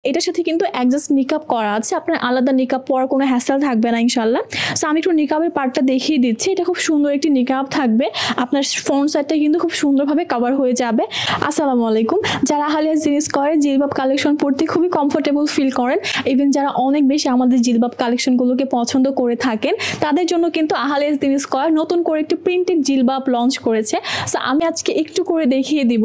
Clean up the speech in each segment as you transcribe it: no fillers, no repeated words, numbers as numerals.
এটার সাথে কিন্তু অ্যাডজাস্ট নিকাব করা আছে, আপনার আলাদা নিকাব পরার কোনো হ্যাসেল থাকবে না ইনশাল্লাহ। সো আমি একটু নিকাবের পার্টটা দেখিয়ে দিচ্ছি। এটা খুব সুন্দর একটি নিকাব থাকবে, আপনার ফ্রন্ট সাইডটা কিন্তু খুব সুন্দরভাবে কভার হয়ে যাবে। আসসালামু আলাইকুম। যারা আহলিয়া জিনিস করে জিলবাব কালেকশন পড়তে খুবই কমফোর্টেবল ফিল করেন, ইভেন যারা অনেক বেশি আমাদের জিলবাব কালেকশনগুলোকে পছন্দ করে থাকেন, তাদের জন্য কিন্তু আহলিয়া জিনিস করে নতুন করে একটি প্রিন্টেড জিলবাব লঞ্চ করেছে। সো আমি আজকে একটু করে দেখিয়ে দিব,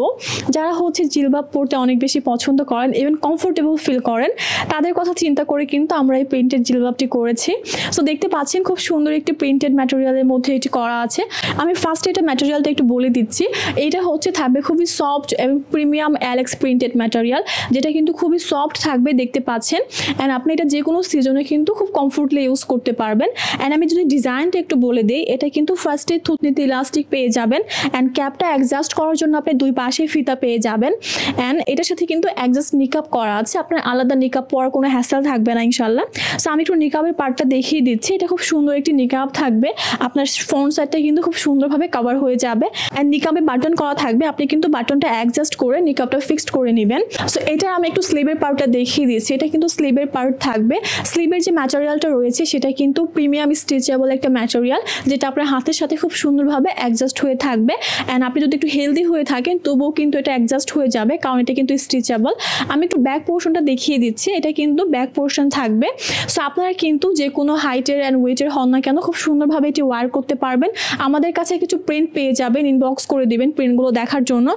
যারা জিলবাব পড়তে অনেক বেশি পছন্দ করেন, ইভেন কমফোর্টেবল ফিল করেন, তাদের কথা চিন্তা করে কিন্তু আমরা এই প্রিন্টেড জিলবাবটি করেছি। সো দেখতে পাচ্ছেন খুব সুন্দর একটি প্রিন্টেড ম্যাটেরিয়ালের মধ্যে এটি করা আছে। আমি ফার্স্টে এটা ম্যাটেরিয়ালটা একটু বলে দিচ্ছি। এটা থাকবে খুবই সফট এবং প্রিমিয়াম অ্যালেক্স প্রিন্টেড ম্যাটেরিয়াল, যেটা কিন্তু খুবই সফট থাকবে দেখতে পাচ্ছেন। অ্যান্ড আপনি এটা যে কোনো সিজনে কিন্তু খুব কমফোর্টলি ইউজ করতে পারবেন। অ্যান্ড আমি যদি ডিজাইনটা একটু বলে দিই, এটা কিন্তু ফার্স্টে থুতনিতে ইলাস্টিক পেয়ে যাবেন, অ্যান্ড ক্যাপটা অ্যাডজাস্ট করার জন্য আপনি দুই পাশে ফিতা পেয়ে যাবেন। অ্যান্ড এটার সাথে কিন্তু অ্যাডজাস্ট নিকাব করা আছে, আপনার আলাদা নিকাব পরার কোনো হ্যাসেল থাকবে না ইনশাল্লাহ। সো আমি একটু নিকাবের পার্টটা দেখিয়ে দিচ্ছি। এটা খুব সুন্দর একটি নিকাব থাকবে, আপনার ফ্রন্ট সাইডটা কিন্তু খুব সুন্দরভাবে কভার হয়ে যাবে। অ্যান্ড নিকাবে বাটন করা থাকবে, আপনি কিন্তু বাটনটা অ্যাডজাস্ট করে নিকাবটা ফিক্সড করে নেবেন। সো এটা আমি একটু স্লিভের পার্টটা দেখিয়ে দিচ্ছি। এটা কিন্তু স্লিভের পার্ট থাকবে। স্লিভের যে ম্যাটেরিয়ালটা রয়েছে সেটা কিন্তু প্রিমিয়াম স্ট্রেচেবল একটা ম্যাটেরিয়াল, যেটা আপনার হাতের সাথে খুব সুন্দরভাবে অ্যাডজাস্ট হয়ে থাকবে। অ্যান্ড আপনি যদি একটু হেলদি হয়ে থাকেন তবুও কিন্তু এটা অ্যাডজাস্ট হয়ে যাবে, কারণ এটা কিন্তু স্ট্রেচেবল। আমি একটু ব্যাক পোর্শনটা দেখিয়ে দিচ্ছি। এটা কিন্তু ব্যাক পোর্শন থাকবে। সো আপনারা কিন্তু যে কোনো হাইটের অ্যান্ড ওয়েটের হন না কেন খুব সুন্দরভাবে এটি ওয়ার করতে পারবেন। আমাদের কাছে কিছু প্রিন্ট পেয়ে যাবেন, ইনবক্স করে দিবেন প্রিন্টগুলো দেখার জন্য।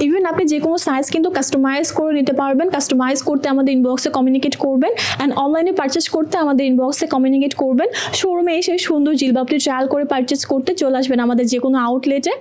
ইভেন আপনি যে কোনো সাইজ কিন্তু কাস্টমাইজ করে নিতে পারবেন। কাস্টমাইজ করতে আমাদের ইনবক্সে কমিউনিকেট করবেন, অ্যান্ড অনলাইনে পারচেস করতে আমাদের ইনবক্সে কমিউনিকেট করবেন। শোরুমে এসে সুন্দর জিলবাবটি ট্রায়াল করে পারচেস করতে চলে আসবেন আমাদের যে কোনো আউটলেটে।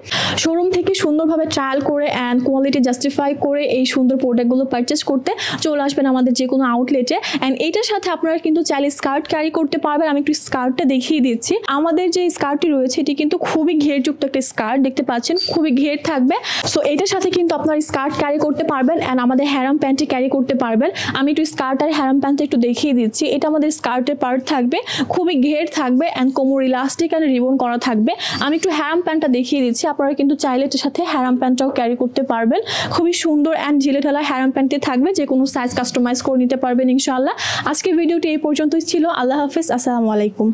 শোরুম থেকে সুন্দরভাবে ট্রায়াল করে অ্যান্ড কোয়ালিটি জাস্টিফাই করে এই সুন্দর প্রোডাক্টগুলো পারচেস করতে চলে আসবেন আমাদের যে কোনো আউটলেটে। অ্যান্ড এটার সাথে আপনারা কিন্তু চাইলে স্কার্ট ক্যারি করতে পারবেন। আমি একটু স্কার্টটা দেখিয়ে দিচ্ছি। আমাদের যে স্কার্টটি রয়েছে এটি কিন্তু খুবই ঘেরযুক্ত একটা স্কার্ট, দেখতে পাচ্ছেন খুবই ঘের থাকবে। সো এটার সাথে কিন্তু আপনার স্কার্ট ক্যারি করতে পারবেন, অ্যান্ড আমাদের হ্যারাম প্যান্টে ক্যারি করতে পারবেন। আমি একটু স্কার্ট আর হ্যারাম প্যান্টটা একটু দেখিয়ে দিচ্ছি। এটা আমাদের স্কার্টের পার্ট থাকবে, খুবই ঘের থাকবে, অ্যান্ড কোমর ইলাস্টিক অ্যান্ড রিবন করা থাকবে। আমি একটু হ্যারাম প্যান্টটা দেখিয়ে দিচ্ছি। আপনারা কিন্তু চাইলে এটার সাথে হ্যারাম প্যান্টটাও ক্যারি করতে পারবেন। খুবই সুন্দর অ্যান্ড ঝিলে ঢালা হ্যারাম প্যান্টে থাকবে, যে কোনো সাইজ কাস্টমাইজ করে নিতে পারবেন ইনশাআল্লাহ। আজকের ভিডিওটি এই পর্যন্তই ছিল। আল্লাহ হাফেজ, আসসালামু আলাইকুম।